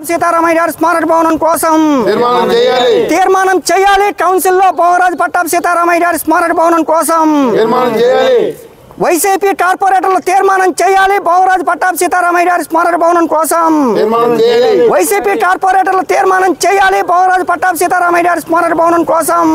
సీతారామయ్య గారి స్మారక భవనం కోసం తీర్మానం చేయాలి కౌన్సిల్లో బోవరాజు పట్టాభి సీతారామయ్య గారి స్మారక భవనం కోసం వైసీపీ కార్పొరేటర్లు తీర్మానం చేయాలి బోవరాజు పట్టాభి సీతారామయ్య గారి స్మారక భవనం కోసం వైసీపీ కార్పొరేటర్లు తీర్మానం చేయాలి బోవరాజు పట్టాభి సీతారామయ్య గారి స్మారక భవనం కోసం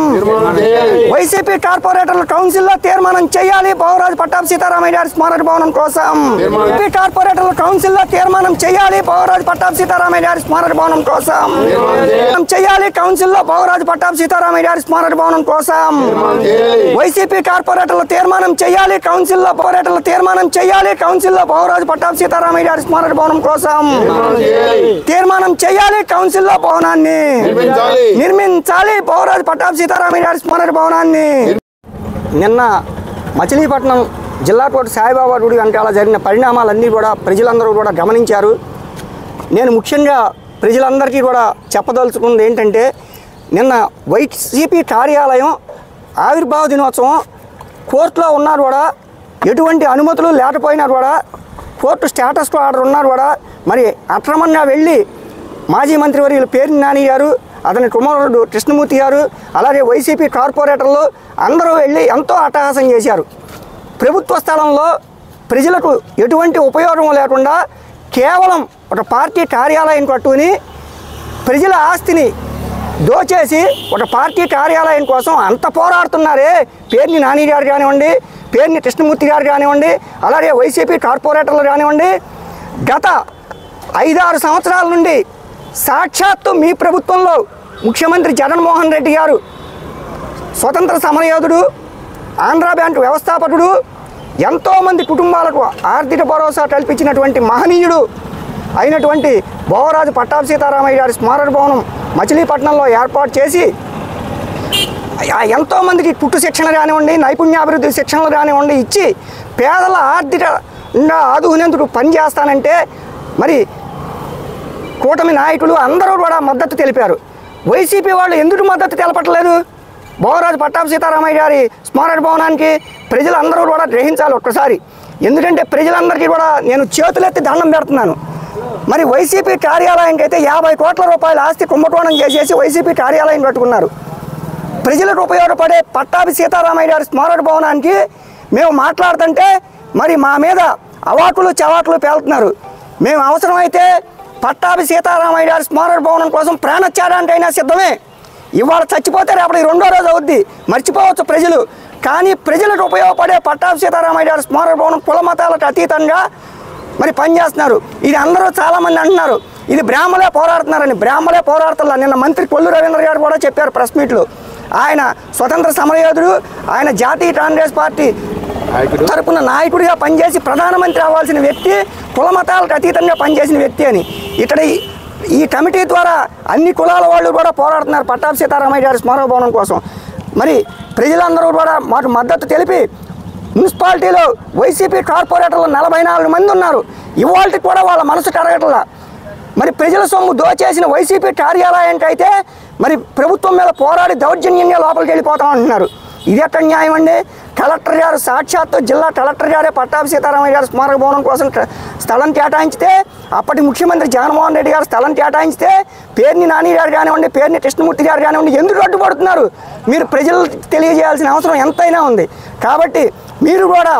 వైసీపీ కార్పొరేటర్లు కౌన్సిల్లో తీర్మానం చేయాలి బోవరాజు పట్టాభి సీతారామయ్య గారి స్మారక భవనం కోసం వైసీపీ కార్పొరేటర్లు కౌన్సిల్లో తీర్మానం చేయాలి బోవరాజు పట్టాభి సీతారామయ్య గారి స్మారక భవనం కోసం చేయాలి కౌన్సిల్లో బోవరాజు పట్టాభి సీతారామయ్య గారి స్మారక భవనం కోసం వైసీపీ కార్పొరేటర్లు తీర్మానం చేయాలి కౌన్సిల్లో పోరాటాలు తీర్మానం చేయాలి కౌన్సిల్లో బోవరాజు పట్టాభి సీతారామయ్య గారి స్మారక భవనం కోసం తీర్మానం చేయాలి కౌన్సిల్లో భవనాన్ని నిర్మించాలి బోవరాజు పట్టాభి సీతారామయ్య గారి స్మారక భవనాన్ని నిన్న మచిలీపట్నం జిల్లా కోట సాయిబాబా గుడి వెనకాల జరిగిన పరిణామాలన్నీ కూడా ప్రజలందరూ కూడా గమనించారు. నేను ముఖ్యంగా ప్రజలందరికీ కూడా చెప్పదలుచుకుంది ఏంటంటే, నిన్న వైసీపీ కార్యాలయం ఆవిర్భావ దినోత్సవం కోర్టులో ఉన్నారు కూడా, ఎటువంటి అనుమతులు లేకపోయినా కూడా, కోర్టు స్టేటస్ ఆర్డర్ ఉన్నారు కూడా, మరి అక్రమంగా వెళ్ళి మాజీ మంత్రివర్యులు పేర్ని నాని గారు, అతని కుమారుడు కృష్ణమూర్తి గారు, అలాగే వైసీపీ కార్పొరేటర్లు అందరూ వెళ్ళి ఎంతో అట్టహాసం చేశారు. ప్రభుత్వ స్థలంలో ప్రజలకు ఎటువంటి ఉపయోగం లేకుండా కేవలం ఒక పార్టీ కార్యాలయం కట్టుకుని ప్రజల ఆస్తిని దోచేసి ఒక పార్టీ కార్యాలయం కోసం అంత పోరాడుతున్నారే పేర్ని నాని గారు కానివ్వండి, పేర్ని కృష్ణమూర్తి గారు కానివ్వండి, అలాగే వైసీపీ కార్పొరేటర్లు కానివ్వండి, గత 5-6 సంవత్సరాల నుండి సాక్షాత్తు మీ ప్రభుత్వంలో ముఖ్యమంత్రి జగన్మోహన్ రెడ్డి గారు స్వతంత్ర సమరయోధుడు, ఆంధ్రా బ్యాంకు వ్యవస్థాపకుడు, ఎంతోమంది కుటుంబాలకు ఆర్థిక భరోసా కల్పించినటువంటి మహనీయుడు అయినటువంటి బోవరాజు పట్టాభి సీతారామయ్య గారి స్మారక భవనం మచిలీపట్నంలో ఏర్పాటు చేసి ఎంతోమందికి కుట్టు శిక్షణ కానివ్వండి, నైపుణ్యాభివృద్ధి శిక్షణలు కానివ్వండి ఇచ్చి పేదల ఆర్థికంగా ఆదుకునేందుకు పనిచేస్తానంటే మరి కూటమి నాయకులు అందరూ కూడా మద్దతు తెలిపారు. వైసీపీ వాళ్ళు ఎందుకు మద్దతు తెలపట్లేదు బోవరాజు పట్టాభి సీతారామయ్య గారి స్మారక భవనానికి? ప్రజలందరూ కూడా గ్రహించాలి ఒక్కసారి. ఎందుకంటే ప్రజలందరికీ కూడా నేను చేతులెత్తి దండం పెడుతున్నాను. మరి వైసీపీ కార్యాలయానికి అయితే 50 కోట్ల రూపాయల ఆస్తి కుంభకోణం చేసేసి వైసీపీ కార్యాలయం కట్టుకున్నారు. ప్రజలకు ఉపయోగపడే పట్టాభి సీతారామయ్య గారి స్మారక భవనానికి మేము మాట్లాడుతుంటే మరి మా మీద అవాకులు చవాకులు పేలుతున్నారు. మేము అవసరమైతే పట్టాభి సీతారామయ్య గారి స్మారక భవనం కోసం ప్రాణత్యాగానికైనా సిద్ధమే. ఇవాళ చచ్చిపోతే రేపటి 2వ రోజు అవుద్ది, మర్చిపోవచ్చు ప్రజలు. కానీ ప్రజలకు ఉపయోగపడే పట్టాభి సీతారామయ్య గారి స్మారక భవనం కుల మతాలకు అతీతంగా మరి పనిచేస్తున్నారు. ఇది అందరూ చాలామంది అంటున్నారు ఇది బ్రాహ్మలే పోరాడుతున్నారని. బ్రాహ్మలే పోరాడుతున్నా. నిన్న మంత్రి కొల్లు రవీంద్ర గారు కూడా చెప్పారు ప్రెస్ మీట్లో. ఆయన స్వతంత్ర సమరయోధుడు, ఆయన జాతీయ కాంగ్రెస్ పార్టీ తరపున నాయకుడిగా పనిచేసి ప్రధానమంత్రి అవ్వాల్సిన వ్యక్తి, కుల మతాలకు అతీతంగా పనిచేసిన వ్యక్తి అని. ఇక్కడ ఈ కమిటీ ద్వారా అన్ని కులాల వాళ్ళు కూడా పోరాడుతున్నారు పట్టాభి సీతారామయ్య గారి స్మారక భవనం కోసం. మరి ప్రజలందరూ కూడా మాకు మద్దతు తెలిపి మున్సిపాలిటీలో వైసీపీ కార్పొరేటర్లు 44 మంది ఉన్నారు. ఇవాళకి కూడా వాళ్ళ మనసు కరగట్లా. మరి ప్రజల సొమ్ము దోచేసిన వైసీపీ కార్యాలయానికి అయితే మరి ప్రభుత్వం మీద పోరాడి దౌర్జన్యంగా లోపలికి వెళ్ళిపోతాం అంటున్నారు. ఇది ఎక్కడ న్యాయం అండి? కలెక్టర్ గారు సాక్షాత్తు జిల్లా కలెక్టర్ గారే పట్టాభి సీతారామయ్య గారి స్మారక భవనం కోసం స్థలం కేటాయించితే, అప్పటి ముఖ్యమంత్రి జగన్మోహన్ రెడ్డి గారు స్థలం కేటాయించితే పేర్ని నాని గారు కానివ్వండి, పేర్ని కృష్ణమూర్తి గారు కానివ్వండి ఎందుకు అడ్డుపడుతున్నారు? మీరు ప్రజలు తెలియజేయాల్సిన అవసరం ఎంతైనా ఉంది. కాబట్టి మీరు కూడా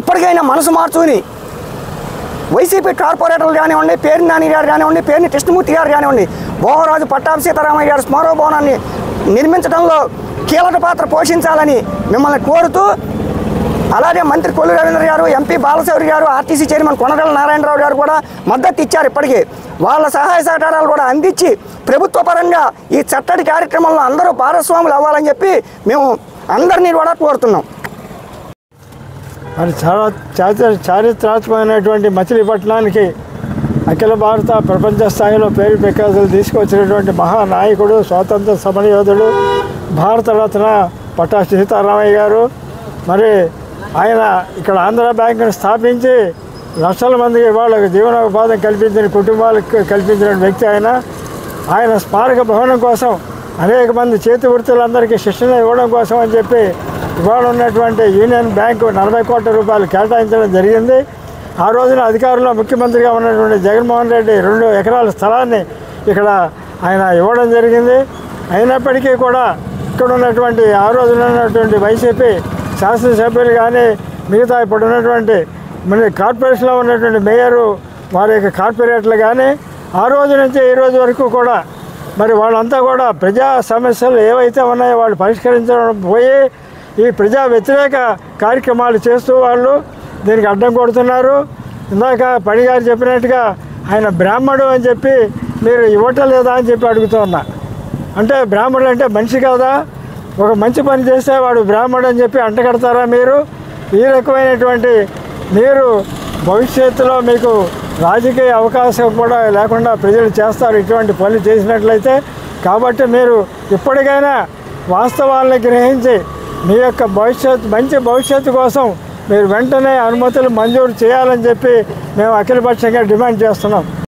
ఇప్పటికైనా మనసు మార్చుకుని వైసీపీ కార్పొరేటర్లు కానివ్వండి, పేర్ని నాని గారు కానివ్వండి, పేర్ని కృష్ణమూర్తి గారు కానివ్వండి, బోవరాజు పట్టాభి సీతారామయ్య గారి స్మారక భవనాన్ని నిర్మించడంలో కీలక పాత్ర పోషించాలని మిమ్మల్ని కోరుతూ, అలాగే మంత్రి కొల్లు రవీంద్ర గారు, ఎంపీ బాలశౌరి గారు, ఆర్టీసీ చైర్మన్ కొనగల నారాయణరావు గారు కూడా మద్దతు ఇచ్చారు. ఇప్పటికీ వాళ్ళ సహాయ సహకారాలు కూడా అందించి ప్రభుత్వ పరంగా ఈ చట్టడి కార్యక్రమంలో అందరూ భాగస్వాములు అవ్వాలని చెప్పి మేము అందరినీ కూడా కోరుతున్నాం. మరి చాలా చారిత్రాత్మకమైనటువంటి మచిలీపట్నానికి అఖిల భారత ప్రపంచ స్థాయిలో పేరు ప్రఖ్యాతులు తీసుకొచ్చినటువంటి మహానాయకుడు, స్వాతంత్ర సమరయోధుడు, భారతరత్న పట్టాభి సీతారామయ్య గారు. మరి ఆయన ఇక్కడ ఆంధ్రా బ్యాంకును స్థాపించి లక్షల మందికి వాళ్ళకి జీవనోపాధి కల్పించిన కుటుంబాలకు కల్పించిన వ్యక్తి ఆయన స్మారక భవనం కోసం అనేక మంది చేతి వృత్తులందరికీ శిక్షణ ఇవ్వడం కోసం అని చెప్పి ఇవాళ ఉన్నటువంటి యూనియన్ బ్యాంకు 40 కోట్ల రూపాయలు కేటాయించడం జరిగింది. ఆ రోజున అధికారంలో ముఖ్యమంత్రిగా ఉన్నటువంటి జగన్మోహన్ రెడ్డి 2 ఎకరాల స్థలాన్ని ఇక్కడ ఆయన ఇవ్వడం జరిగింది. అయినప్పటికీ కూడా ఇక్కడ ఉన్నటువంటి ఆ రోజున ఉన్నటువంటి వైసీపీ శాసనసభ్యులు కానీ మిగతా ఇప్పుడు ఉన్నటువంటి మన కార్పొరేషన్లో ఉన్నటువంటి మేయరు వారి యొక్క కార్పొరేటర్లు కానీ ఆ రోజు నుంచి ఈ రోజు వరకు కూడా మరి వాళ్ళంతా కూడా ప్రజా సమస్యలు ఏవైతే ఉన్నాయో వాళ్ళు పరిష్కరించడం పోయి ఈ ప్రజా వ్యతిరేక కార్యక్రమాలు చేస్తూ వాళ్ళు దీనికి అడ్డం కొడుతున్నారు. ఇందాక పనిగారు చెప్పినట్టుగా ఆయన బ్రాహ్మడు అని చెప్పి మీరు ఇవ్వటం లేదా అని చెప్పి అడుగుతున్నా. అంటే బ్రాహ్మణుడు అంటే మనిషి కాదా? ఒక మంచి పని చేస్తే వాడు బ్రాహ్మణుడు అని చెప్పి అంటగడతారా మీరు? ఈ రకమైనటువంటి మీరు భవిష్యత్తులో మీకు రాజకీయ అవకాశం కూడా లేకుండా ప్రజలు చేస్తారు ఇటువంటి పనులు చేసినట్లయితే. కాబట్టి మీరు ఇప్పటికైనా వాస్తవాలను గ్రహించి మీ యొక్క మంచి భవిష్యత్తు కోసం మీరు వెంటనే అనుమతులు మంజూరు చేయాలని చెప్పి మేము అఖిలపక్షంగా డిమాండ్ చేస్తున్నాం.